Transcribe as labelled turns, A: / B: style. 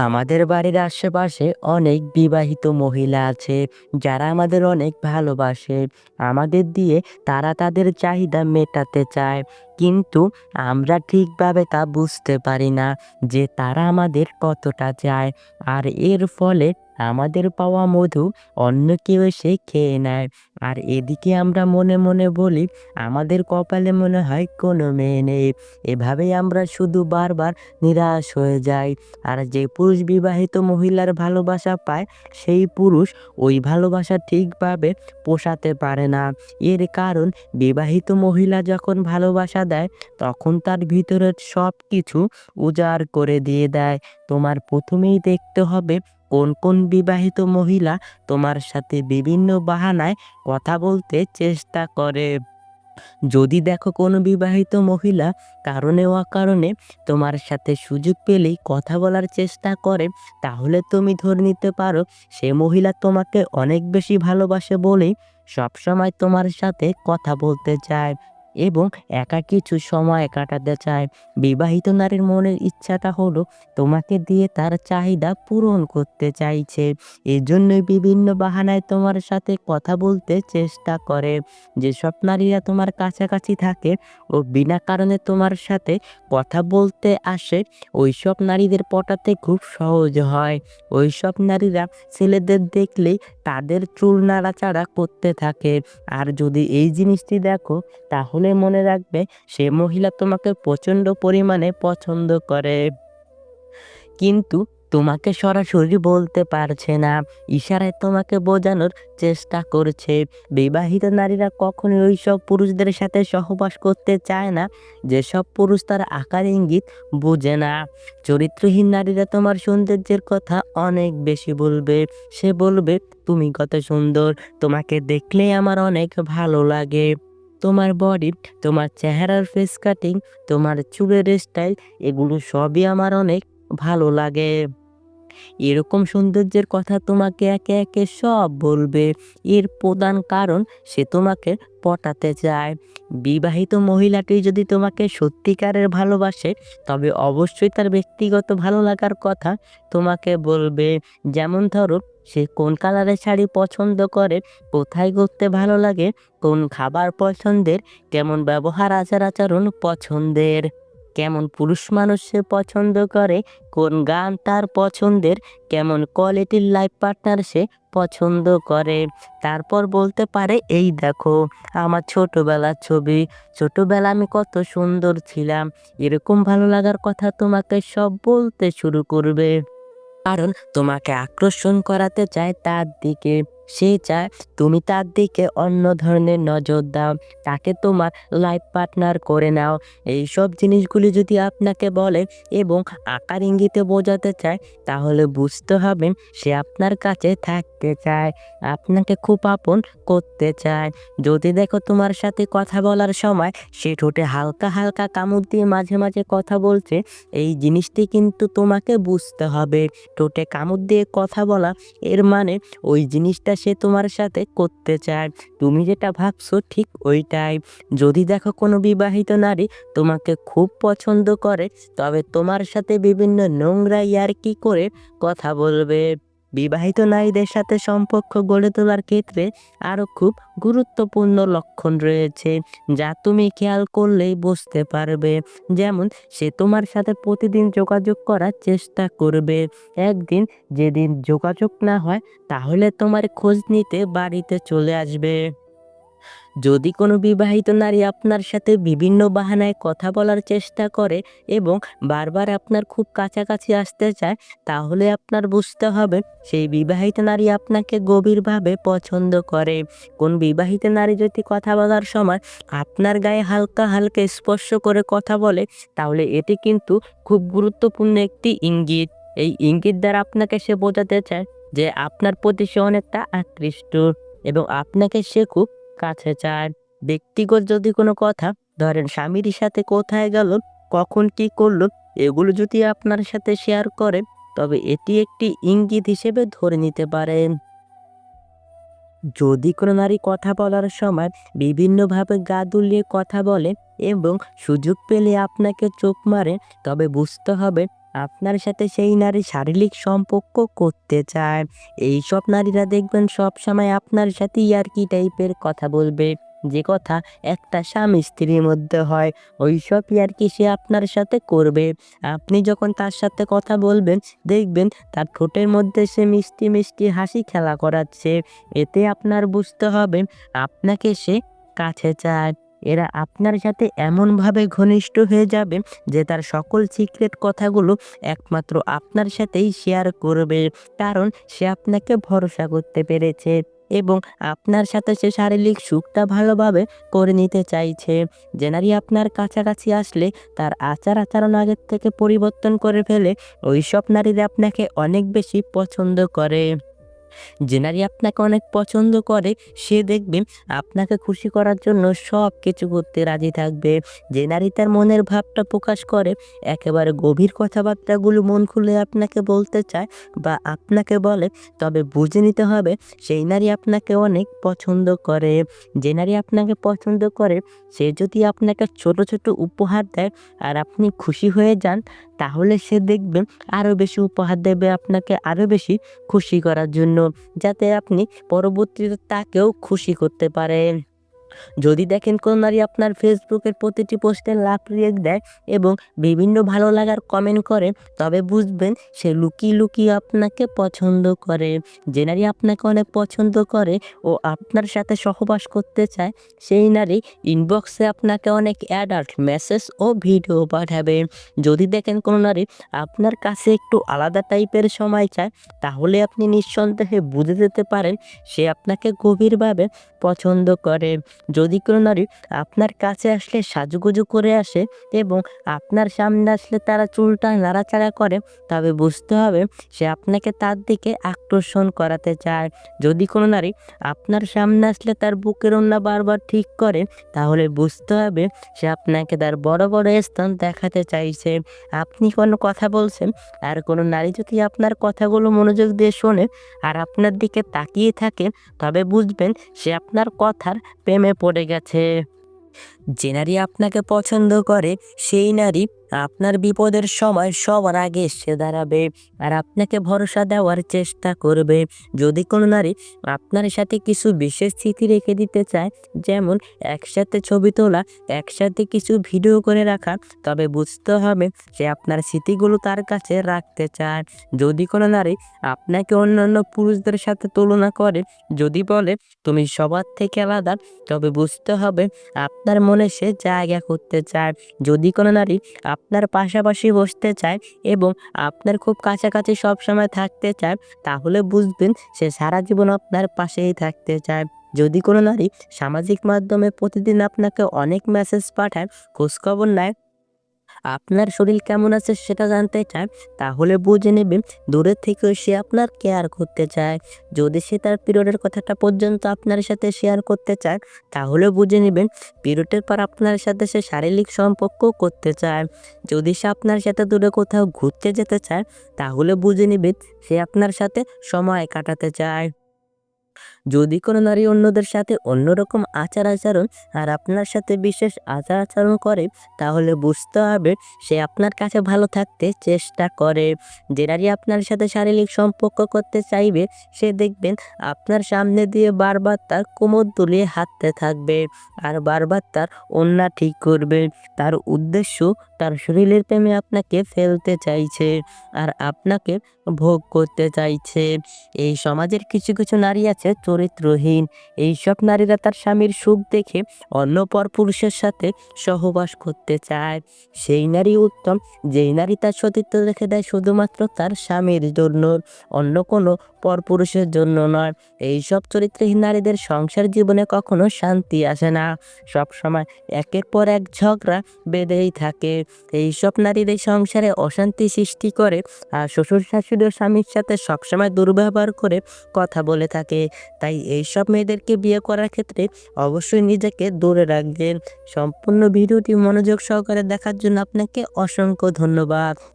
A: আমাদের বাড়ির আশেপাশে অনেক বিবাহিত মহিলা আছে যারা আমাদের অনেক ভালোবাসে। আমাদের দিয়ে তারা তাদের চাহিদা মেটাতে চায়। কিন্তু আমরা ঠিকভাবে তা বুঝতে পারি না যে তারা আমাদের কতটা চায়। আর এর ফলে আমাদের পাওয়া মধু অন্য কেউ এসে খেয়ে নেয়। আর এদিকে আমরা মনে মনে বলি আমাদের কপালে মনে হয় কোনো মেয়ে নেই। এভাবেই আমরা শুধু বারবার নিরাশ হয়ে যাই। আর যে পুরুষ বিবাহিত মহিলার ভালোবাসা পায় সেই পুরুষ ওই ভালোবাসা ঠিকভাবে পোষাতে পারে না। এর কারণ বিবাহিত মহিলা যখন ভালোবাসা দেয় তখন তার ভিতরের সব কিছু উজাড় করে দিয়ে দেয়। তোমার প্রথমেই দেখতে হবে কোন কোন বিবাহিত মহিলা তোমার সাথে বিভিন্ন বাহানায় কথা বলতে চেষ্টা করে। যদি দেখো কোনো বিবাহিত মহিলা কারণে অকারণে তোমার সাথে সুযোগ পেলেই কথা বলার চেষ্টা করে, তাহলে তুমি ধরে নিতে পারো সে মহিলা তোমাকে অনেক বেশি ভালোবাসে বলেই সবসময় তোমার সাথে কথা বলতে চায় এবং একা কিছু সময় কাটাতে চায়। বিবাহিত নারীর মনের ইচ্ছাটা হলো তোমাকে দিয়ে তার চাহিদা পূরণ করতে চাইছে। এজন্যই বিভিন্ন বাহানায় তোমার সাথে কথা বলতে চেষ্টা করে। যেসব নারীরা তোমার কাছাকাছি থাকে ও বিনা কারণে তোমার সাথে কথা বলতে আসে, ওইসব নারীদের পটাতে খুব সহজ হয়। ওইসব নারীরা ছেলেদের দেখলেই তাদের চুল নাড়াচাড়া করতে থাকে। আর যদি এই জিনিসটি দেখো তাহলে মনে রাখবে সে মহিলা তোমাকে প্রচণ্ড পরিমাণে পছন্দ করে। কিন্তু তোমাকে সরাসরি বলতে পারছে না, ইশারায় তোমাকে বোঝানোর চেষ্টা করছে। বিবাহিত নারীরা কখনোই ওইসব পুরুষদের সাথে সহবাস করতে চায় না যেসব পুরুষ তার আকার ইঙ্গিত বোঝে না। চরিত্রহীন নারীরা তোমার সৌন্দর্যের কথা অনেক বেশি বলবে। সে বলবে, তুমি কত সুন্দর, তোমাকে দেখলেই আমার অনেক ভালো লাগে। তোমার বডি, তোমার চেহারার ফেস কাটিং, তোমার চুলের স্টাইল, এগুলো সবই আমার অনেক ভালো লাগে। এরকম সৌন্দর্যের কথা তোমাকে একে একে সব বলবে। এর প্রধান কারণ সে তোমাকে পটাতে চায়। বিবাহিত মহিলাটি যদি তোমাকে সত্যিকারের ভালোবাসে তবে অবশ্যই তার ব্যক্তিগত ভালো লাগার কথা তোমাকে বলবে। যেমন ধরো, সে কোন কালারের শাড়ি পছন্দ করে, কোথায় ঘুরতে ভালো লাগে, কোন খাবার পছন্দের, কেমন ব্যবহার আচার আচরণ পছন্দের, কেমন পুরুষ মানুষ সে পছন্দ করে, কোন গান তার পছন্দের, কেমন কোয়ালিটির লাইফ পার্টনার সে পছন্দ করে। তারপর বলতে পারে, এই দেখো আমার ছোটবেলার ছবি, ছোটবেলা আমি কত সুন্দর ছিলাম। এরকম ভালো লাগার কথা তোমাকে সব বলতে শুরু করবে। কারণ তোমাকে আকর্ষণ করাতে চায় তার দিকে। সে চায় তুমি তার দিকে অন্য ধরনের নজর দাও, তাকে তোমার লাইফ পার্টনার করে নাও। এইসব জিনিসগুলি যদি আপনাকে বলে এবং আকার ইঙ্গিতে বোঝাতে চায়, তাহলে বুঝতে হবে সে আপনার কাছে থাকতে চায়, আপনাকে খুব আপন করতে চায়। যদি দেখো তোমার সাথে কথা বলার সময় সে ঠোঁটে হালকা হালকা কামড় দিয়ে মাঝে মাঝে কথা বলছে, এই জিনিসটি কিন্তু তোমাকে বুঝতে হবে। ঠোঁটে কামড় দিয়ে কথা বলা এর মানে ওই জিনিসটা সে তোমার সাথে করতে চায়। তুমি যেটা ভাবছো ঠিক ওইটাই। যদি দেখো কোনো বিবাহিত নারী তোমাকে খুব পছন্দ করে, তবে তোমার সাথে বিভিন্ন নোংরা ইয়ার্কি করে কথা বলবে। বিবাহিত নারীদের সাথে সম্পর্ক গড়ে তোলার ক্ষেত্রে আরও খুব গুরুত্বপূর্ণ লক্ষণ রয়েছে যা তুমি খেয়াল করলেই বুঝতে পারবে। যেমন, সে তোমার সাথে প্রতিদিন যোগাযোগ করার চেষ্টা করবে। একদিন যেদিন যোগাযোগ না হয় তাহলে তোমার খোঁজ নিতে বাড়িতে চলে আসবে। যদি কোনো বিবাহিত নারী আপনার সাথে বিভিন্ন বাহানায় কথা বলার চেষ্টা করে এবং বারবার আপনার খুব কাছাকাছি আসতে চায়, তাহলে আপনার বুঝতে হবে সেই বিবাহিত নারী আপনাকে গভীরভাবে পছন্দ করে। কোন বিবাহিত নারী যদি কথা বলার সময় আপনার গায়ে হালকা হালকা স্পর্শ করে কথা বলে, তাহলে এটি কিন্তু খুব গুরুত্বপূর্ণ একটি ইঙ্গিত। এই ইঙ্গিত দ্বারা আপনাকে সে বোঝাতে চায় যে আপনার প্রতি সে অনেকটা আকৃষ্ট এবং আপনাকে সে খুব কাছে চায়। ব্যক্তিগত যদি কোনো কথা, ধরেন স্বামীর সাথে কোথায় গেল, কখন কি করলো, এগুলো যদি আপনার সাথে শেয়ার করে, তবে এটি একটি ইঙ্গিত হিসেবে ধরে নিতে পারেন। যদি কোনো নারী কথা বলার সময় বিভিন্নভাবে গা দুলিয়ে কথা বলে এবং সুযোগ পেলে আপনাকে চোখ মারে, তবে বুঝতে হবে আপনার সাথে সেই নারী শারীরিক সম্পর্ক করতে চায়। এইসব নারীরা দেখবেন সবসময় আপনার সাথে ইয়ার্কি টাইপের কথা বলবে। যে কথা একটা স্বামী-স্ত্রীর মধ্যে হয়, ওইসব ইয়ার্কি সে আপনার সাথে করবে। আপনি যখন তার সাথে কথা বলবেন, দেখবেন তার ঠোঁটের মধ্যে সে মিষ্টি, মিষ্টি হাসি খেলা করাচ্ছে। এতে আপনার বুঝতে হবে আপনাকে সে কাছে চায়। এরা আপনার সাথে এমনভাবে ঘনিষ্ঠ হয়ে যাবে যে তার সকল সিক্রেট কথাগুলো একমাত্র আপনার সাথেই শেয়ার করবে। কারণ সে আপনাকে ভরসা করতে পেরেছে এবং আপনার সাথে সে শারীরিক সুখটা ভালোভাবে করে নিতে চাইছে। যে নারী আপনার কাছাকাছি আসলে তার আচার-আচরণ আগের থেকে পরিবর্তন করে ফেলে, ওইসব নারীরা আপনাকে অনেক বেশি পছন্দ করে। যে নারী আপনাকে অনেক পছন্দ করে সে দেখবেন আপনাকে খুশি করার জন্য সব কিছু করতে রাজি থাকবে। যে নারী তার মনের ভাবটা প্রকাশ করে, একেবারে গভীর কথাবার্তাগুলো মন খুলে আপনাকে বলতে চায় বা আপনাকে বলে, তবে বুঝে নিতে হবে সেই নারী আপনাকে অনেক পছন্দ করে। যে নারী আপনাকে পছন্দ করে সে যদি আপনাকে ছোট ছোট উপহার দেয় আর আপনি খুশি হয়ে যান, তাহলে সে দেখবেন আরও বেশি উপহার দেবে আপনাকে আরও বেশি খুশি করার জন্য, যাতে আপনি পরবর্তীতে তাকেও খুশি করতে পারেন। যদি দেখেন কোন নারী আপনার ফেসবুকের প্রতিটি পোস্টে লাভ রিয়েক্ট দেয় এবং বিভিন্ন ভালো লাগার কমেন্ট করে, তবে বুঝবেন সে লুকিয়ে লুকিয়ে আপনাকে পছন্দ করে। যে নারী আপনাকে অনেক পছন্দ করে ও আপনার সাথে সহবাস করতে চায়, সেই নারী ইনবক্সে আপনাকে অনেক অ্যাডাল্ট মেসেজ ও ভিডিও পাঠাবে। যদি দেখেন কোনো নারী আপনার কাছে একটু আলাদা টাইপের সময় চায়, তাহলে আপনি নিঃসন্দেহে বুঝে যেতে পারেন সে আপনাকে গভীরভাবে পছন্দ করে। যদি কোনো নারী আপনার কাছে আসলে সাজুগুজু করে আসে এবং আপনার সামনে আসলে তারা চুলটা নাড়াচাড়া করে, তবে বুঝতে হবে সে আপনাকে তার দিকে আকর্ষণ করাতে চায়। যদি কোনো নারী আপনার সামনে আসলে তার বুকের ওড়না বারবার ঠিক করে, তাহলে বুঝতে হবে সে আপনাকে তার বড় বড় স্থান দেখাতে চাইছে। আপনি কোনো কথা বলছেন আর কোনো নারী যদি আপনার কথাগুলো মনোযোগ দিয়ে শোনে আর আপনার দিকে তাকিয়ে থাকে, তবে বুঝবেন সে আপনার কথার প্রেমে পড়ে গেছে। যে নারী আপনাকে পছন্দ করে সেই নারী আপনার বিপদের সময় সবার আগে এসে দাঁড়াবে আর আপনাকে ভরসা দেওয়ার চেষ্টা করবে। যদি কোনো নারী আপনার সাথে কিছু বিশেষ স্মৃতি রেখে দিতে চায়, যেমন একসাথে ছবি তোলা, একসাথে কিছু ভিডিও করে রাখা, তবে বুঝতে হবে সে আপনার স্মৃতিগুলো তার কাছে রাখতে চায়। যদি কোনো নারী আপনাকে অন্যান্য পুরুষদের সাথে তুলনা করে, যদি বলে তুমি সবার থেকে আলাদা, তবে বুঝতে হবে আপনার মনে সে জায়গা করতে চায়। যদি কোনো নারী আপনার পাশাপাশি বসতে চায় এবং আপনার খুব কাছাকাছি সবসময় থাকতে চায়, তাহলে বুঝবেন সে সারা জীবন আপনার পাশেই থাকতে চায়। যদি কোনো নারী সামাজিক মাধ্যমে প্রতিদিন আপনাকে অনেক মেসেজ পাঠায়, খোঁজখবর নেয়, আপনার শরীর কেমন আছে সেটা জানতে চায়, তাহলে বুঝে নেবেন দূরের থেকেও সে আপনার কেয়ার করতে চায়। যদি সে তার পিরিয়ডের কথাটা পর্যন্ত আপনার সাথে শেয়ার করতে চায়, তাহলে বুঝে নেবেন পিরিয়ডের পর আপনার সাথে সে শারীরিক সম্পর্ক করতে চায়। যদি সে আপনার সাথে দূরে কোথাও ঘুরতে যেতে চায়, তাহলে বুঝে নেবেন সে আপনার সাথে সময় কাটাতে চায়। যদি কোনো নারী অন্যদের সাথে অন্যরকম আচার-আচরণ আর আপনার সাথে বিশেষ আচার-আচরণ করে, তাহলে বুঝতে হবে সে আপনার কাছে ভালো থাকতে চেষ্টা করে। যে নারী আপনার সাথে শারীরিক সম্পর্ক করতে চাইবে, সে দেখবেন আপনার সামনে দিয়ে বারবার তার কোমর দুলিয়ে হাঁটতে থাকবে আর বারবার তার ওড়না ঠিক করবে। তার উদ্দেশ্য তার শরীরের প্রেমে আপনাকে ফেলতে চাইছে আর আপনাকে ভোগ করতে চাইছে। এই সমাজের কিছু কিছু নারী আছে চরিত্রহীন। এইসব নারীরা তার স্বামীর সুখ দেখে অন্য পরপুরুষের সাথে সহবাস করতে চায়। সেই নারী উত্তম যেই নারী তার সতীত্ব রেখে দেয় শুধুমাত্র তার স্বামীর জন্য, অন্য কোনো পরপুরুষের জন্য নয়। এইসব চরিত্রহীন নারীদের সংসার জীবনে কখনো শান্তি আসে না, সবসময় একের পর এক ঝগড়া বেঁধেই থাকে। এইসব নারীর এই সংসারে অশান্তি সৃষ্টি করে আর শ্বশুর শাশুড়িও স্বামীর সাথে সবসময় দুর্ব্যবহার করে কথা বলে থাকে। তাই এইসব মেয়েদেরকে বিয়ে করার ক্ষেত্রে অবশ্যই নিজেকে দূরে রাখবেন। সম্পূর্ণ ভিডিওটি মনোযোগ সহকারে দেখার জন্য আপনাকে অসংখ্য ধন্যবাদ।